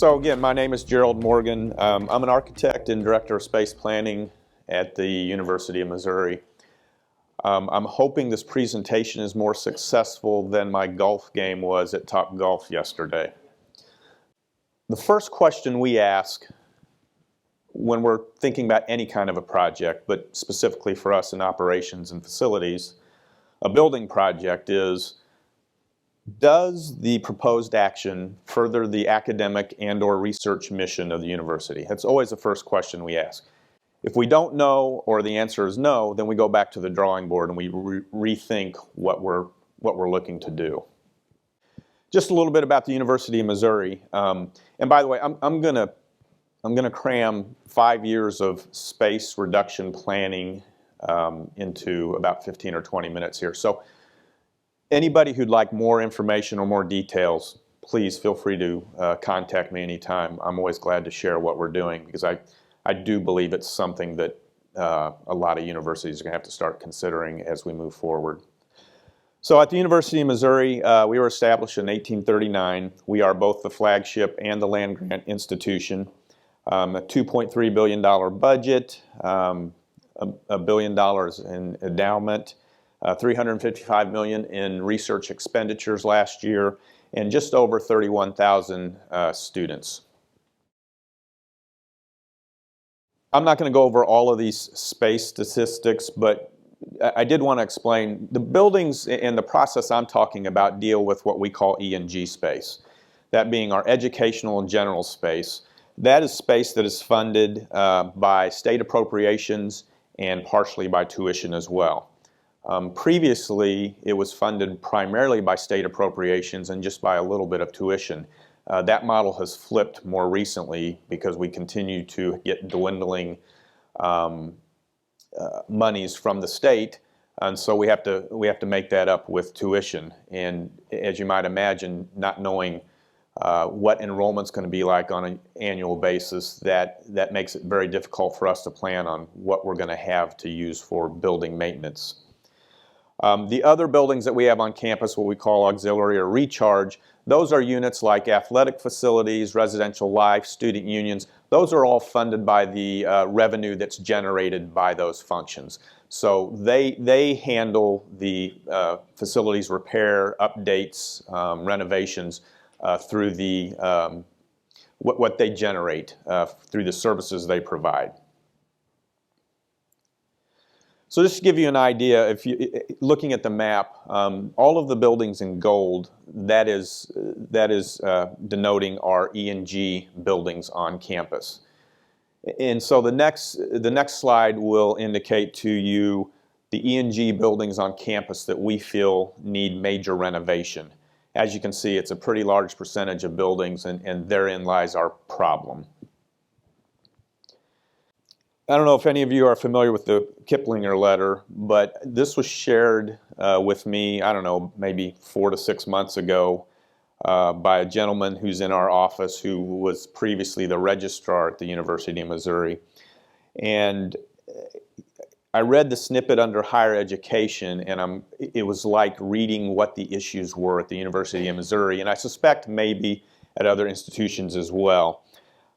So again, my name is Gerald Morgan. I'm an architect and director of space planning at the University of Missouri. I'm hoping this presentation is more successful than my golf game was at Top Golf yesterday. The first question we ask when we're thinking about any kind of a project, but specifically for us in operations and facilities, a building project is, does the proposed action further the academic and/or research mission of the university? That's always the first question we ask. If we don't know, or the answer is no, then we go back to the drawing board and we rethink what we're looking to do. Just a little bit about the University of Missouri. And by the way, I'm gonna cram 5 years of space reduction planning into about 15 or 20 minutes here. So anybody who'd like more information or more details, please feel free to contact me anytime. I'm always glad to share what we're doing, because I do believe it's something that a lot of universities are going to have to start considering as we move forward. So at the University of Missouri, we were established in 1839. We are both the flagship and the land-grant institution. A $2.3 billion budget, $1 billion in endowment, $355 million in research expenditures last year, and just over 31,000 students. I'm not going to go over all of these space statistics, but I did want to explain the buildings and the process I'm talking about deal with what we call E&G space, that being our educational and general space. That is space that is funded by state appropriations and partially by tuition as well. Previously, it was funded primarily by state appropriations and just by a little bit of tuition. That model has flipped more recently because we continue to get dwindling monies from the state, and so we have to make that up with tuition. And as you might imagine, not knowing what enrollment's going to be like on an annual basis, that makes it very difficult for us to plan on what we're going to have to use for building maintenance. The other buildings that we have on campus, what we call auxiliary or recharge, those are units like athletic facilities, residential life, student unions. Those are all funded by the revenue that's generated by those functions. So they handle the facilities repair, updates, renovations through the what they generate through the services they provide. So just to give you an idea, if you looking at the map, all of the buildings in gold, that is denoting our E&G buildings on campus. And so the next slide will indicate to you the E&G buildings on campus that we feel need major renovation. As you can see, it's a pretty large percentage of buildings, and therein lies our problem. I don't know if any of you are familiar with the Kiplinger letter, but this was shared with me, I don't know, maybe 4 to 6 months ago by a gentleman who's in our office who was previously the registrar at the University of Missouri. And I read the snippet under higher education, and it was like reading what the issues were at the University of Missouri, and I suspect maybe at other institutions as well.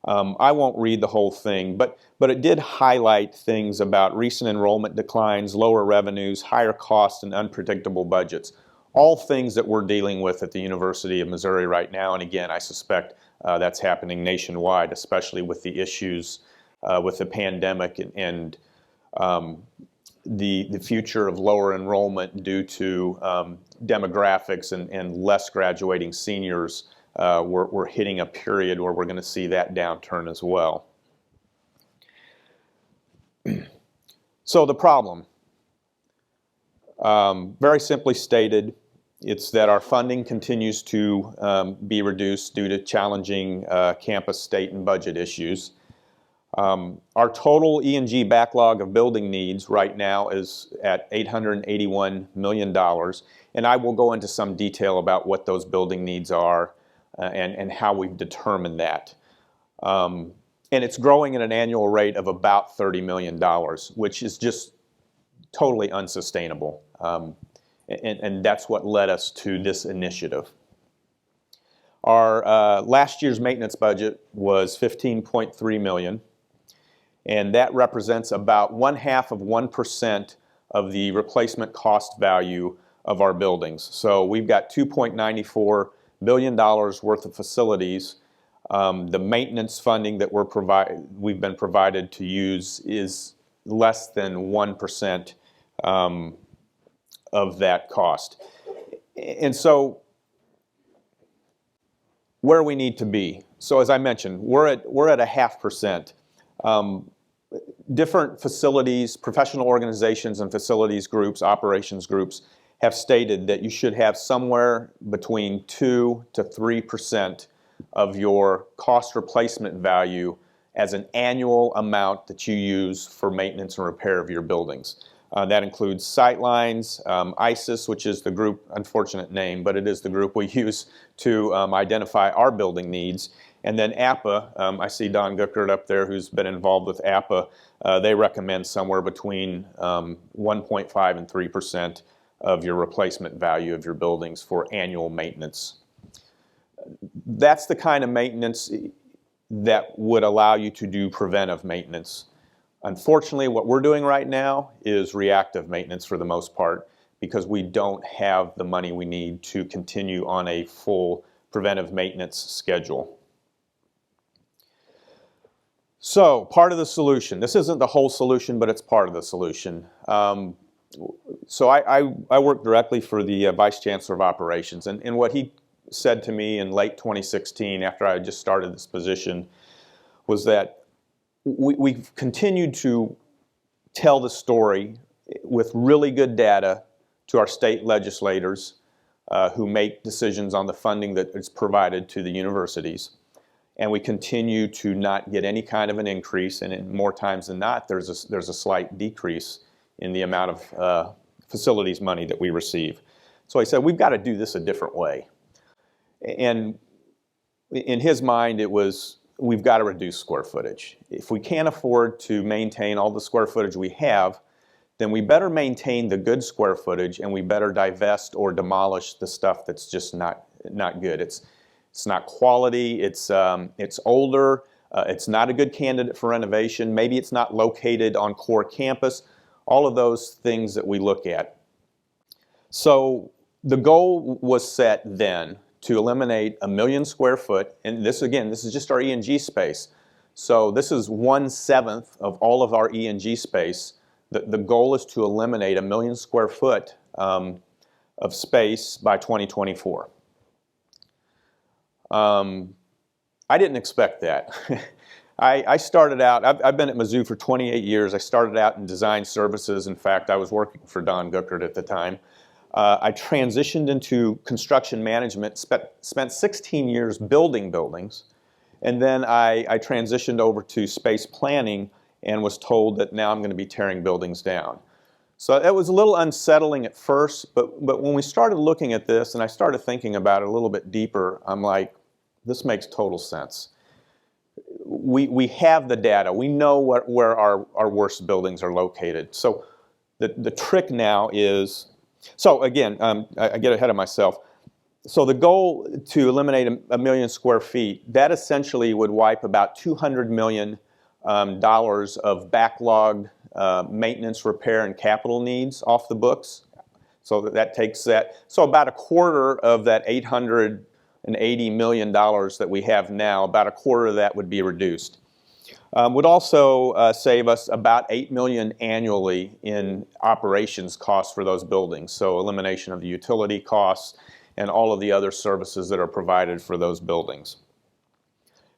I won't read the whole thing, but it did highlight things about recent enrollment declines, lower revenues, higher costs, and unpredictable budgets. All things that we're dealing with at the University of Missouri right now, and again, I suspect that's happening nationwide, especially with the issues with the pandemic and the future of lower enrollment due to demographics and less graduating seniors. We're hitting a period where we're going to see that downturn as well. So the problem, very simply stated, it's that our funding continues to be reduced due to challenging campus, state, and budget issues. Our total E&G backlog of building needs right now is at $881 million, and I will go into some detail about what those building needs are and how we've determined that. And it's growing at an annual rate of about $30 million, which is just totally unsustainable. And that's what led us to this initiative. Our last year's maintenance budget was $15.3 million, and that represents about 1/2 of 1% of the replacement cost value of our buildings. So we've got $2.94 billion worth of facilities. The maintenance funding that we've been provided to use is less than 1% of that cost. And so where we need to be. So as I mentioned, we're at 0.5%. Different facilities, professional organizations and facilities groups, operations groups, have stated that you should have somewhere between 2 to 3% of your cost replacement value as an annual amount that you use for maintenance and repair of your buildings. That includes sightlines, ISIS, which is the group, unfortunate name, but it is the group we use to identify our building needs. And then APA, I see Don Guckert up there who's been involved with APA. They recommend somewhere between 1.5 and 3% of your replacement value of your buildings for annual maintenance. That's the kind of maintenance that would allow you to do preventive maintenance. Unfortunately, what we're doing right now is reactive maintenance for the most part because we don't have the money we need to continue on a full preventive maintenance schedule. So, part of the solution. This isn't the whole solution, but it's part of the solution. So I work directly for the Vice Chancellor of Operations, and what he said to me in late 2016 after I had just started this position was that we've continued to tell the story with really good data to our state legislators who make decisions on the funding that is provided to the universities. And we continue to not get any kind of an increase, and in more times than not, there's a slight decrease in the amount of facilities money that we receive. So I said, we've got to do this a different way. And in his mind, it was, we've got to reduce square footage. If we can't afford to maintain all the square footage we have, then we better maintain the good square footage and we better divest or demolish the stuff that's just not good. It's not quality, it's older, it's not a good candidate for renovation, maybe it's not located on core campus, all of those things that we look at. So the goal was set then to eliminate 1 million square foot, and this again, this is just our E&G space. So this is 1/7 of all of our E&G space. The goal is to eliminate 1 million square foot of space by 2024. I didn't expect that. I started out, I've been at MIZZOU for 28 years. I started out in design services. In fact, I was working for Don Guckert at the time. I transitioned into construction management, spent 16 years building buildings, and then I transitioned over to space planning and was told that now I'm going to be tearing buildings down. So it was a little unsettling at first, but when we started looking at this and I started thinking about it a little bit deeper, I'm like, this makes total sense. We have the data. We know where our worst buildings are located. So the trick now is, so again, I get ahead of myself. So the goal to eliminate 1 million square feet, that essentially would wipe about $200 million of backlog maintenance, repair, and capital needs off the books. So that takes that. So about 1/4 of that $880 million that we have now, about 1/4 of that would be reduced. Would also save us about $8 million annually in operations costs for those buildings. So elimination of the utility costs and all of the other services that are provided for those buildings.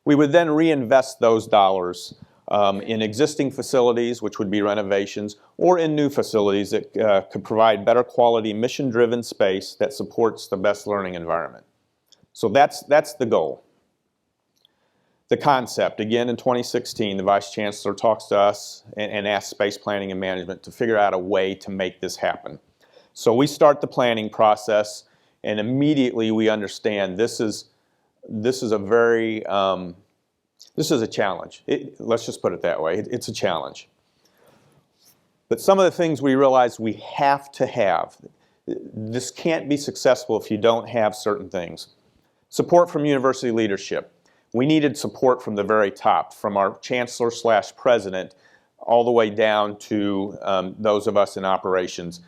We would then reinvest those dollars in existing facilities, which would be renovations, or in new facilities that could provide better quality, mission-driven space that supports the best learning environment. So that's the goal. The concept, again in 2016, the Vice Chancellor talks to us and asks Space Planning and Management to figure out a way to make this happen. So we start the planning process, and immediately we understand this is a very this is a challenge. Let's just put it that way. It's a challenge. But some of the things we realize we have to have. This can't be successful if you don't have certain things. Support from university leadership. We needed support from the very top, from our chancellor/president all the way down to those of us in operations.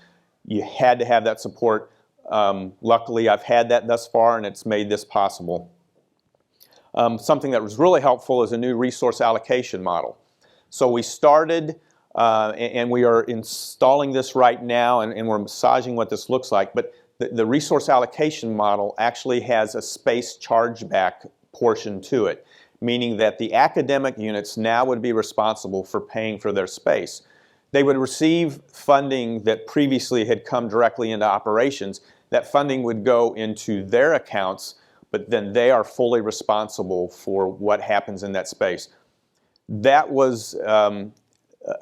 You had to have that support. Luckily, I've had that thus far, and it's made this possible. Something that was really helpful is a new resource allocation model. So we started, and we are installing this right now, and we're massaging what this looks like, but the resource allocation model actually has a space chargeback portion to it, meaning that the academic units now would be responsible for paying for their space. They would receive funding that previously had come directly into operations. That funding would go into their accounts, but then they are fully responsible for what happens in that space. That was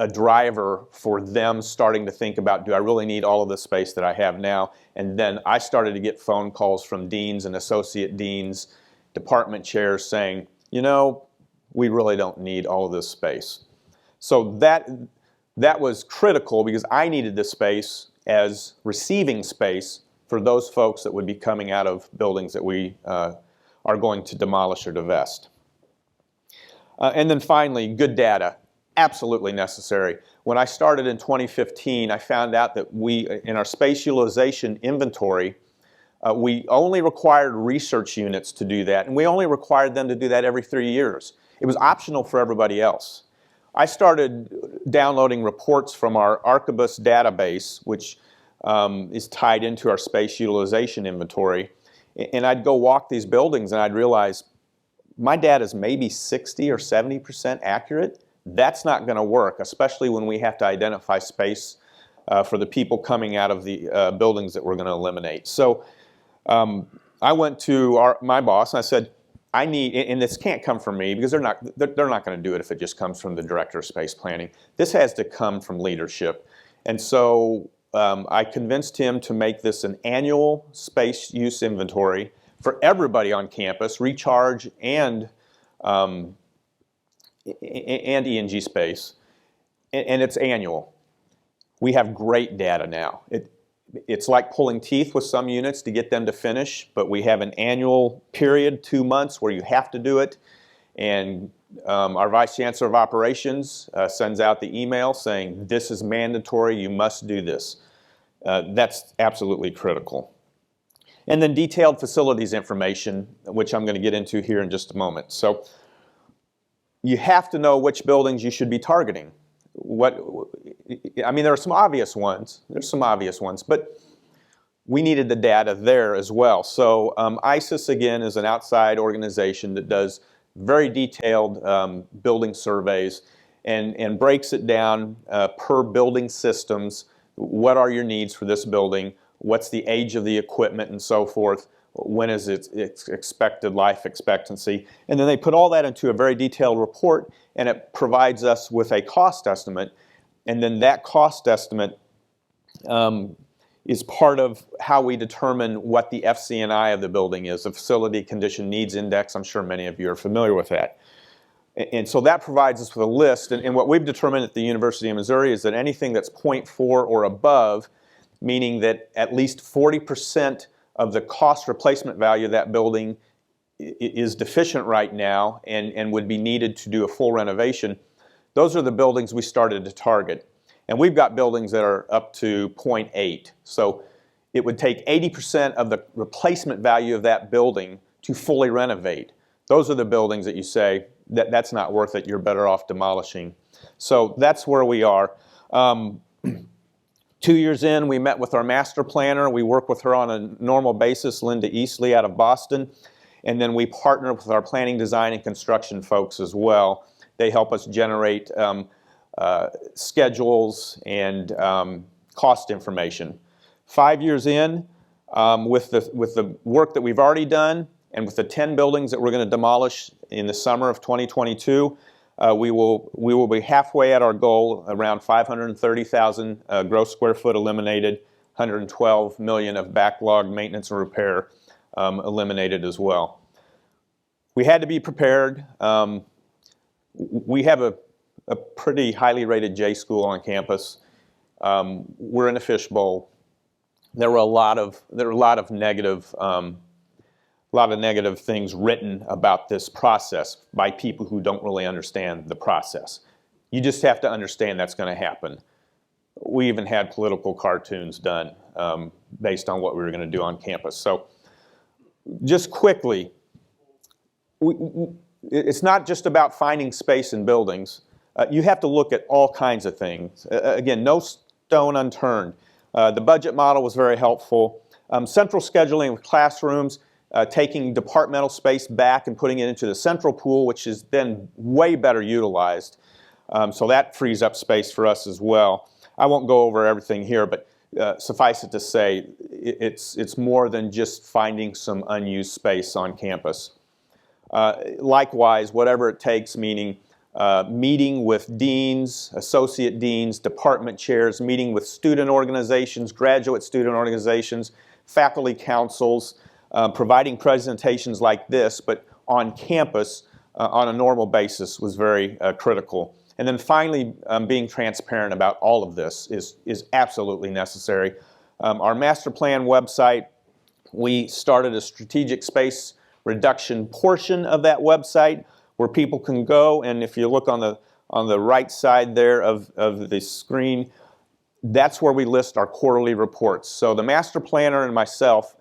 a driver for them starting to think about, do I really need all of the space that I have now? And then I started to get phone calls from deans and associate deans, department chairs saying, you know, we really don't need all of this space. So that was critical because I needed this space as receiving space for those folks that would be coming out of buildings that we are going to demolish or divest. And then finally, good data, absolutely necessary. When I started in 2015, I found out that we, in our space utilization inventory, we only required research units to do that, and we only required them to do that every 3 years. It was optional for everybody else. I started downloading reports from our Archibus database, which is tied into our space utilization inventory, and I'd go walk these buildings and I'd realize my data is maybe 60 or 70% accurate. That's not going to work, especially when we have to identify space for the people coming out of the buildings that we're going to eliminate. So I went to my boss and I said, I need, and this can't come from me because they're not going to do it if it just comes from the director of space planning. This has to come from leadership. And so I convinced him to make this an annual space use inventory for everybody on campus, recharge and E&G space, and it's annual. We have great data now. It's like pulling teeth with some units to get them to finish, but we have an annual period, 2 months, where you have to do it, and our Vice Chancellor of Operations sends out the email saying, this is mandatory, you must do this. That's absolutely critical. And then detailed facilities information, which I'm going to get into here in just a moment. So you have to know which buildings you should be targeting. I mean, there are some obvious ones. There's some obvious ones, but we needed the data there as well. So ISIS, again, is an outside organization that does very detailed building surveys and breaks it down per building systems. What are your needs for this building? What's the age of the equipment and so forth? When is its expected life expectancy? And then they put all that into a very detailed report, and it provides us with a cost estimate. And then that cost estimate is part of how we determine what the FCNI of the building is, the Facility Condition Needs Index. I'm sure many of you are familiar with that. And so that provides us with a list. And what we've determined at the University of Missouri is that anything that's 0.4 or above, meaning that at least 40% of the cost replacement value of that building is deficient right now and would be needed to do a full renovation, those are the buildings we started to target. And we've got buildings that are up to 0.8. So it would take 80% of the replacement value of that building to fully renovate. Those are the buildings that you say, that's not worth it, you're better off demolishing. So that's where we are. 2 years in, we met with our master planner. We work with her on a normal basis, Linda Eastley out of Boston. And then we partner with our planning, design, and construction folks as well. They help us generate schedules and cost information. 5 years in, with the work that we've already done and with the 10 buildings that we're going to demolish in the summer of 2022, we will be halfway at our goal, around 530,000 gross square foot eliminated, 112 million of backlog maintenance and repair eliminated as well. We had to be prepared. We have a pretty highly rated J school on campus. We're in a fishbowl. There were a lot of negative lot of negative things written about this process by people who don't really understand the process. You just have to understand that's going to happen. We even had political cartoons done based on what we were going to do on campus. So just quickly, it's not just about finding space in buildings. You have to look at all kinds of things. Again, no stone unturned. The budget model was very helpful. Central scheduling of classrooms, taking departmental space back and putting it into the central pool, which has been way better utilized. So that frees up space for us as well. I won't go over everything here, but suffice it to say, it's more than just finding some unused space on campus. Likewise, whatever it takes, meaning meeting with deans, associate deans, department chairs, meeting with student organizations, graduate student organizations, faculty councils, providing presentations like this, but on campus on a normal basis was very critical. And then finally, being transparent about all of this is absolutely necessary. Our master plan website, we started a strategic space reduction portion of that website where people can go, and if you look on the right side there of the screen, that's where we list our quarterly reports. So the master planner and myself,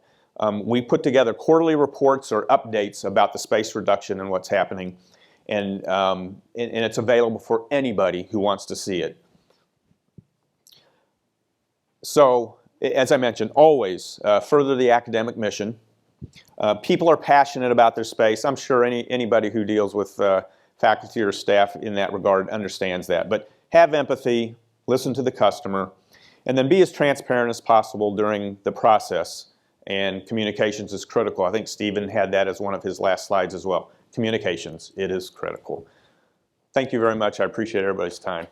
we put together quarterly reports or updates about the space reduction and what's happening, and it's available for anybody who wants to see it. So, as I mentioned, always further the academic mission. People are passionate about their space. I'm sure anybody who deals with faculty or staff in that regard understands that. But have empathy, listen to the customer, and then be as transparent as possible during the process. And communications is critical. I think Stephen had that as one of his last slides as well. Communications, it is critical. Thank you very much. I appreciate everybody's time.